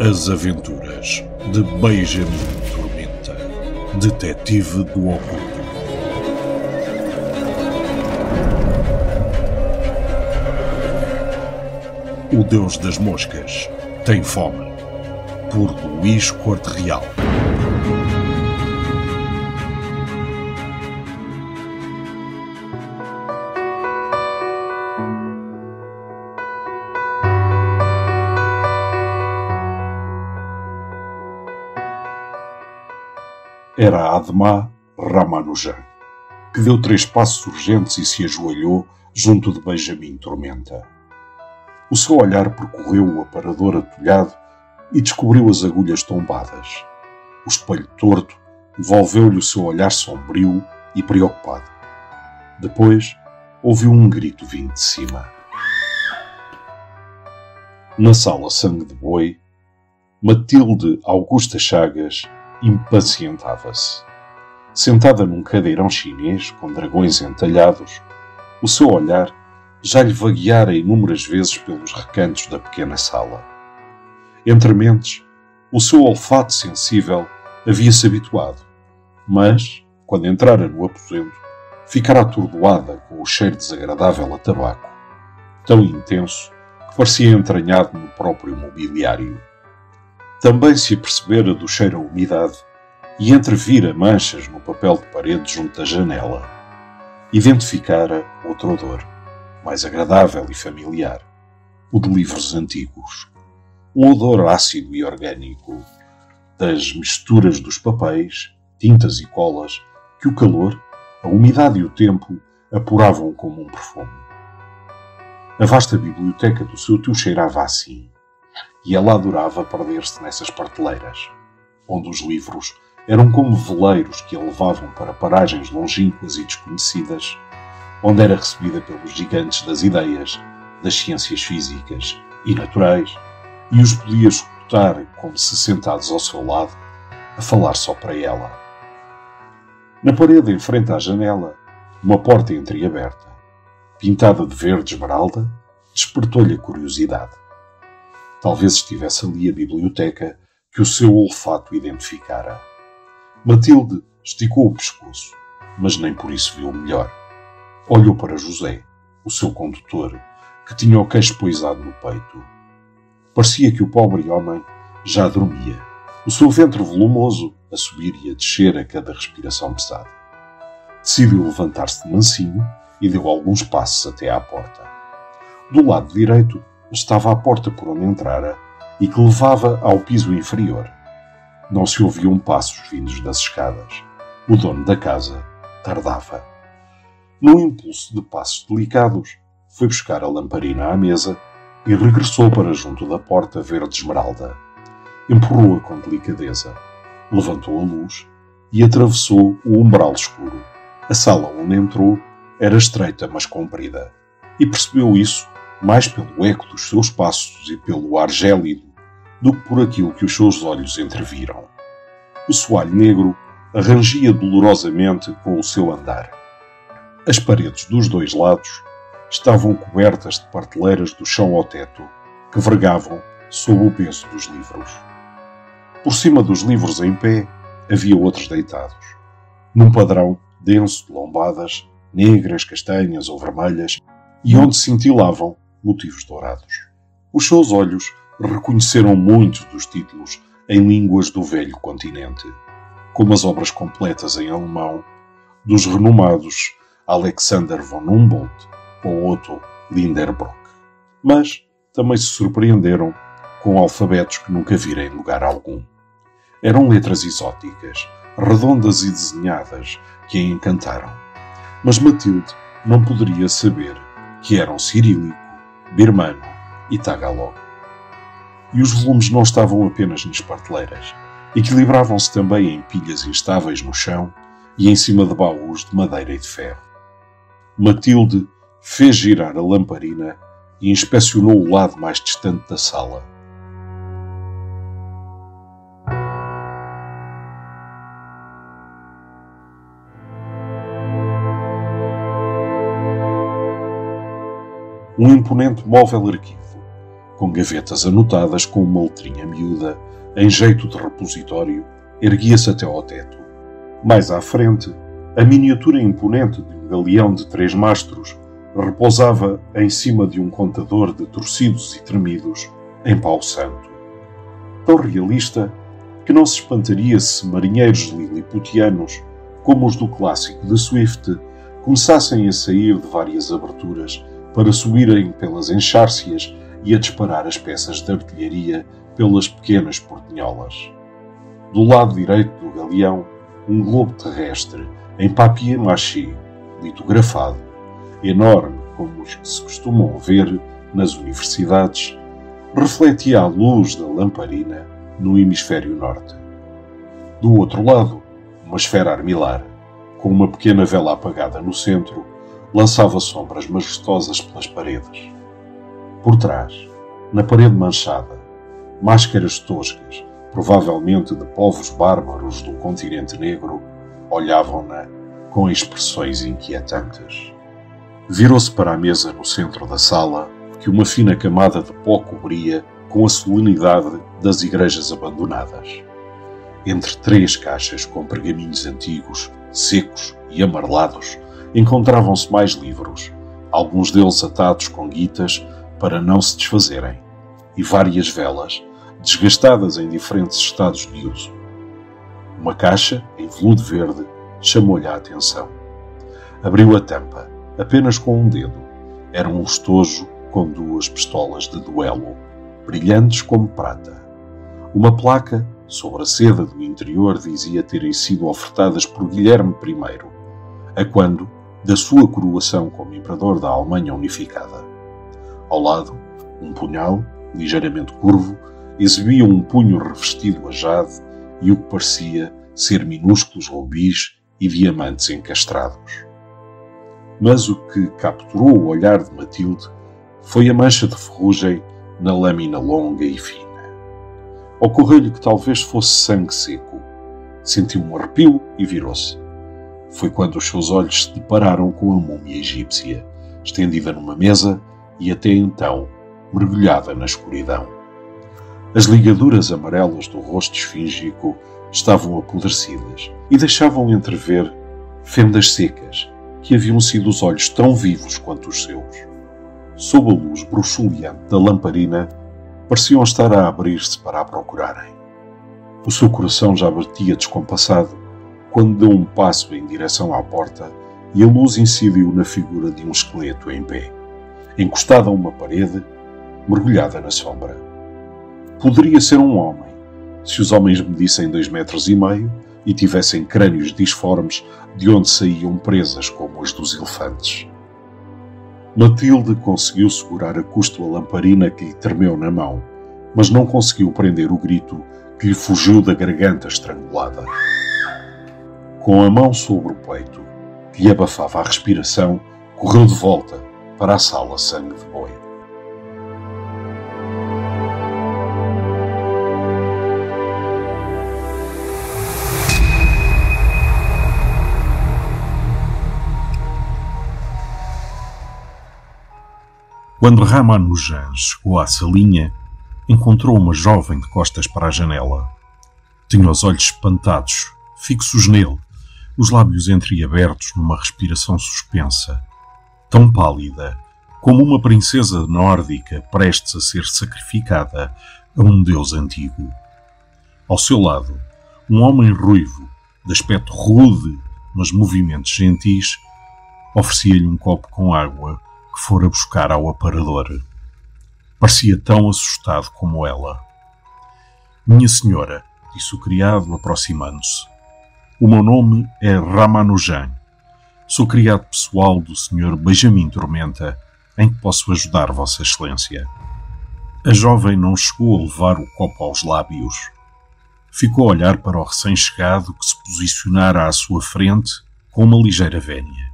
As aventuras de Benjamin Tormenta, detetive do oculto. O Deus das Moscas tem fome, por Luís Corte Real. Era Adma Ramanujan, que deu 3 passos urgentes e se ajoelhou junto de Benjamin Tormenta. O seu olhar percorreu o aparador atulhado e descobriu as agulhas tombadas. O espelho torto devolveu-lhe o seu olhar sombrio e preocupado. Depois, ouviu um grito vindo de cima. Na sala Sangue de Boi, Matilde Augusta Chagas impacientava-se. Sentada num cadeirão chinês com dragões entalhados, o seu olhar já lhe vagueara inúmeras vezes pelos recantos da pequena sala. Entre mentes, o seu olfato sensível havia-se habituado, mas, quando entrara no aposento, ficara atordoada com o cheiro desagradável a tabaco, tão intenso que parecia entranhado no próprio mobiliário. Também se apercebera do cheiro à umidade e entrevira manchas no papel de parede junto da janela. Identificara outro odor, mais agradável e familiar, o de livros antigos. Um odor ácido e orgânico, das misturas dos papéis, tintas e colas, que o calor, a umidade e o tempo apuravam como um perfume. A vasta biblioteca do seu tio cheirava assim, e ela adorava perder-se nessas prateleiras, onde os livros eram como veleiros que a levavam para paragens longínquas e desconhecidas, onde era recebida pelos gigantes das ideias, das ciências físicas e naturais, e os podia escutar como se sentados ao seu lado, a falar só para ela. Na parede em frente à janela, uma porta entreaberta, pintada de verde esmeralda, despertou-lhe a curiosidade. Talvez estivesse ali a biblioteca que o seu olfato identificara. Matilde esticou o pescoço, mas nem por isso viu melhor. Olhou para José, o seu condutor, que tinha o queixo poisado no peito. Parecia que o pobre homem já dormia, o seu ventre volumoso a subir e a descer a cada respiração pesada. Decidiu levantar-se de mansinho e deu alguns passos até à porta. Do lado direito estava a porta por onde entrara e que levava ao piso inferior. Não se ouviam passos vindos das escadas. O dono da casa tardava. Num impulso de passos delicados, foi buscar a lamparina à mesa e regressou para junto da porta verde esmeralda. Empurrou-a com delicadeza, levantou a luz e atravessou o umbral escuro. A sala onde entrou era estreita, mas comprida, e percebeu isso mais pelo eco dos seus passos e pelo ar gélido do que por aquilo que os seus olhos entreviram. O soalho negro arrangia dolorosamente com o seu andar. As paredes dos 2 lados estavam cobertas de prateleiras do chão ao teto, que vergavam sob o peso dos livros. Por cima dos livros em pé, havia outros deitados, num padrão denso de lombadas, negras, castanhas ou vermelhas, e onde cintilavam motivos dourados. Os seus olhos reconheceram muitos dos títulos em línguas do velho continente, como as obras completas em alemão dos renomados Alexander von Humboldt ou Otto Lindenbrock. Mas também se surpreenderam com alfabetos que nunca viram em lugar algum. Eram letras exóticas, redondas e desenhadas, que a encantaram. Mas Matilde não poderia saber que eram cirílico, birmano e tagalog. E os volumes não estavam apenas nas prateleiras. Equilibravam-se também em pilhas instáveis no chão e em cima de baús de madeira e de ferro. Matilde fez girar a lamparina e inspecionou o lado mais distante da sala. um imponente móvel arquivo, com gavetas anotadas com uma letrinha miúda, em jeito de repositório, erguia-se até ao teto. Mais à frente, a miniatura imponente de um galeão de 3 mastros repousava em cima de um contador de torcidos e tremidos em pau santo. Tão realista que não se espantaria se marinheiros liliputianos, como os do clássico de Swift, começassem a sair de várias aberturas para subirem pelas enxárcias e a disparar as peças de artilharia pelas pequenas portinholas. Do lado direito do galeão, um globo terrestre em papier-mâché, litografado, enorme como os que se costumam ver nas universidades, refletia a luz da lamparina no hemisfério norte. Do outro lado, uma esfera armilar, com uma pequena vela apagada no centro, lançava sombras majestosas pelas paredes. Por trás, na parede manchada, máscaras toscas, provavelmente de povos bárbaros do continente negro, olhavam-na com expressões inquietantes. Virou-se para a mesa no centro da sala, que uma fina camada de pó cobria com a solenidade das igrejas abandonadas. Entre 3 caixas com pergaminhos antigos, secos e amarelados, encontravam-se mais livros, alguns deles atados com guitas para não se desfazerem, e várias velas, desgastadas em diferentes estados de uso. Uma caixa, em veludo verde, chamou-lhe a atenção. Abriu a tampa, apenas com um dedo. Era um estojo com 2 pistolas de duelo, brilhantes como prata. Uma placa, sobre a seda do interior, dizia terem sido ofertadas por Guilherme I, a quando da sua coroação como imperador da Alemanha unificada. Ao lado, um punhal, ligeiramente curvo, exibia um punho revestido a jade e o que parecia ser minúsculos rubis e diamantes encastrados. Mas o que capturou o olhar de Matilde foi a mancha de ferrugem na lâmina longa e fina. Ocorreu-lhe que talvez fosse sangue seco. Sentiu um arrepio e virou-se. Foi quando os seus olhos se depararam com a múmia egípcia, estendida numa mesa e até então mergulhada na escuridão. As ligaduras amarelas do rosto esfíngico estavam apodrecidas e deixavam entrever fendas secas que haviam sido os olhos tão vivos quanto os seus. Sob a luz bruxuleante da lamparina, pareciam estar a abrir-se para a procurarem. O seu coração já batia descompassado quando deu um passo em direção à porta e a luz incidiu na figura de um esqueleto em pé, encostado a uma parede, mergulhada na sombra. Poderia ser um homem, se os homens medissem 2,5 metros e tivessem crânios disformes de onde saíam presas como as dos elefantes. Matilde conseguiu segurar a custo a lamparina que lhe tremeu na mão, mas não conseguiu prender o grito que lhe fugiu da garganta estrangulada. Com a mão sobre o peito, que lhe abafava a respiração, correu de volta para a sala sangue de boi. Quando Ramanujan chegou à salinha, encontrou uma jovem de costas para a janela. Tinha os olhos espantados, fixos nele, os lábios entreabertos numa respiração suspensa, tão pálida como uma princesa nórdica prestes a ser sacrificada a um deus antigo. Ao seu lado, um homem ruivo, de aspecto rude, mas movimentos gentis, oferecia-lhe um copo com água que fora buscar ao aparador. Parecia tão assustado como ela. "Minha senhora", disse o criado, aproximando-se. "O meu nome é Ramanujan. Sou criado pessoal do Sr. Benjamin Tormenta, em que posso ajudar Vossa Excelência." A jovem não chegou a levar o copo aos lábios. Ficou a olhar para o recém-chegado que se posicionara à sua frente com uma ligeira vénia.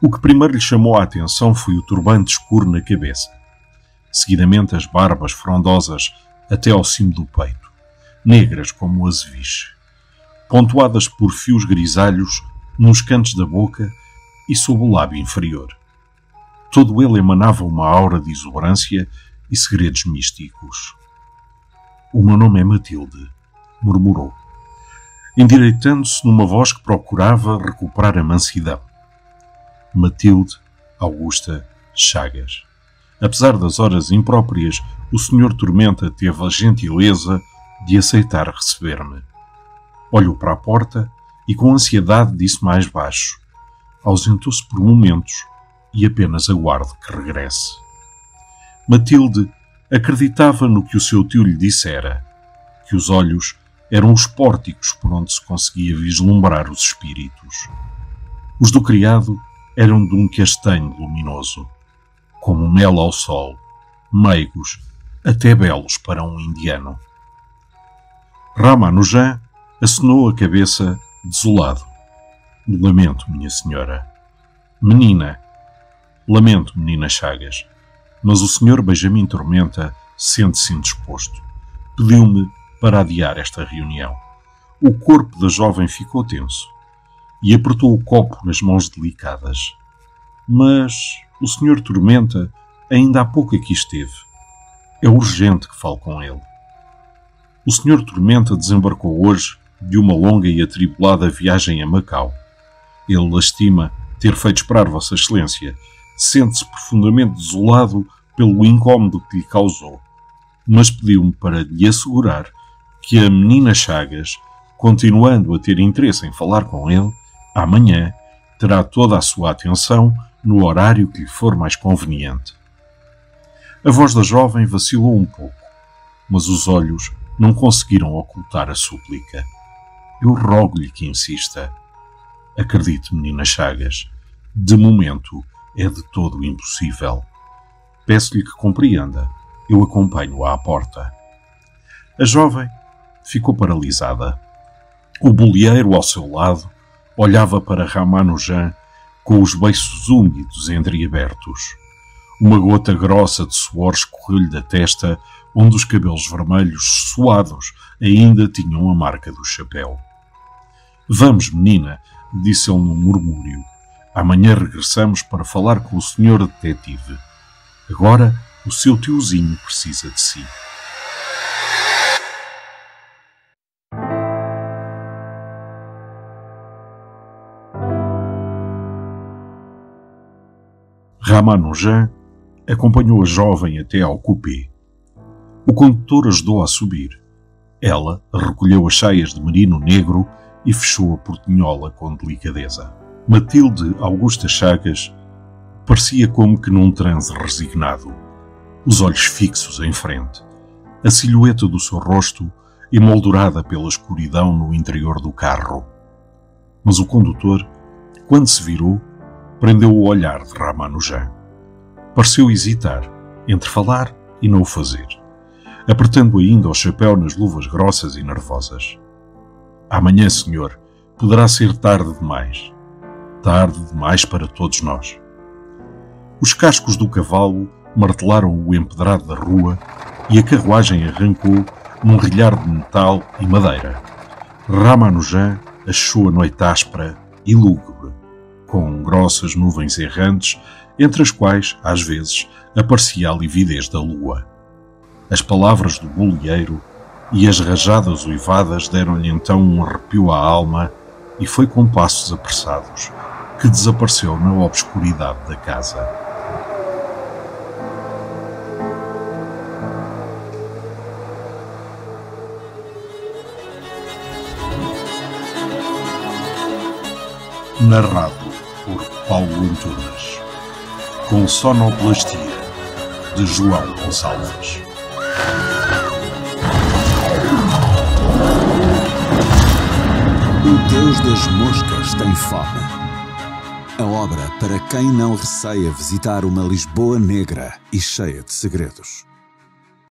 O que primeiro lhe chamou a atenção foi o turbante escuro na cabeça. Seguidamente as barbas frondosas até ao cimo do peito, negras como o azeviche, pontuadas por fios grisalhos nos cantos da boca e sob o lábio inferior. Todo ele emanava uma aura de exuberância e segredos místicos. "O meu nome é Matilde", murmurou, endireitando-se numa voz que procurava recuperar a mansidão. Matilde Augusta Chagas. Apesar das horas impróprias, o Sr. Tormenta teve a gentileza de aceitar receber-me. Olhou para a porta e com ansiedade disse mais baixo. Ausentou-se por momentos e apenas aguardo que regresse. Matilde acreditava no que o seu tio lhe dissera, que os olhos eram os pórticos por onde se conseguia vislumbrar os espíritos. Os do criado eram de um castanho luminoso, como mel ao sol, meigos, até belos para um indiano. Ramanujan acenou a cabeça desolado. "Lamento, minha senhora." "Menina." "Lamento, menina Chagas, mas o Sr. Benjamin Tormenta sente-se indisposto. Pediu-me para adiar esta reunião." O corpo da jovem ficou tenso e apertou o copo nas mãos delicadas. "Mas o Sr. Tormenta ainda há pouco aqui esteve. É urgente que fale com ele." "O Sr. Tormenta desembarcou hoje de uma longa e atribulada viagem a Macau. Ele lastima ter feito esperar Vossa Excelência. Sente-se profundamente desolado pelo incómodo que lhe causou, mas pediu-me para lhe assegurar que a menina Chagas, continuando a ter interesse em falar com ele, amanhã terá toda a sua atenção no horário que lhe for mais conveniente." A voz da jovem vacilou um pouco, mas os olhos não conseguiram ocultar a súplica. "Eu rogo-lhe que insista. Acredite, menina Chagas, de momento é de todo impossível. Peço-lhe que compreenda. Eu acompanho-a à porta." A jovem ficou paralisada. O boleeiro ao seu lado olhava para Ramanujan com os beiços úmidos entreabertos. Uma gota grossa de suor escorreu-lhe da testa, onde os cabelos vermelhos, suados, ainda tinham a marca do chapéu. "Vamos, menina", disse ele num murmúrio. "Amanhã regressamos para falar com o senhor detetive. Agora o seu tiozinho precisa de si." Ramanujan acompanhou a jovem até ao coupé. O condutor ajudou-a a subir. Ela recolheu as saias de merino negro e fechou a portinhola com delicadeza. Matilde Augusta Chagas parecia como que num transe resignado, os olhos fixos em frente, a silhueta do seu rosto emoldurada pela escuridão no interior do carro. Mas o condutor, quando se virou, prendeu o olhar de Ramanujan. Pareceu hesitar entre falar e não o fazer, apertando ainda o chapéu nas luvas grossas e nervosas. "Amanhã, senhor, poderá ser tarde demais. Tarde demais para todos nós." Os cascos do cavalo martelaram o empedrado da rua e a carruagem arrancou num rilhar de metal e madeira. Ramanujan achou a noite áspera e lúgubre, com grossas nuvens errantes, entre as quais, às vezes, aparecia a lividez da lua. As palavras do boleeiro e as rajadas uivadas deram-lhe então um arrepio à alma e foi com passos apressados que desapareceu na obscuridade da casa. Narrado por Paulo Antunes, com sonoplastia de João Gonçalves. O Deus das Moscas tem fome. A obra para quem não receia visitar uma Lisboa negra e cheia de segredos.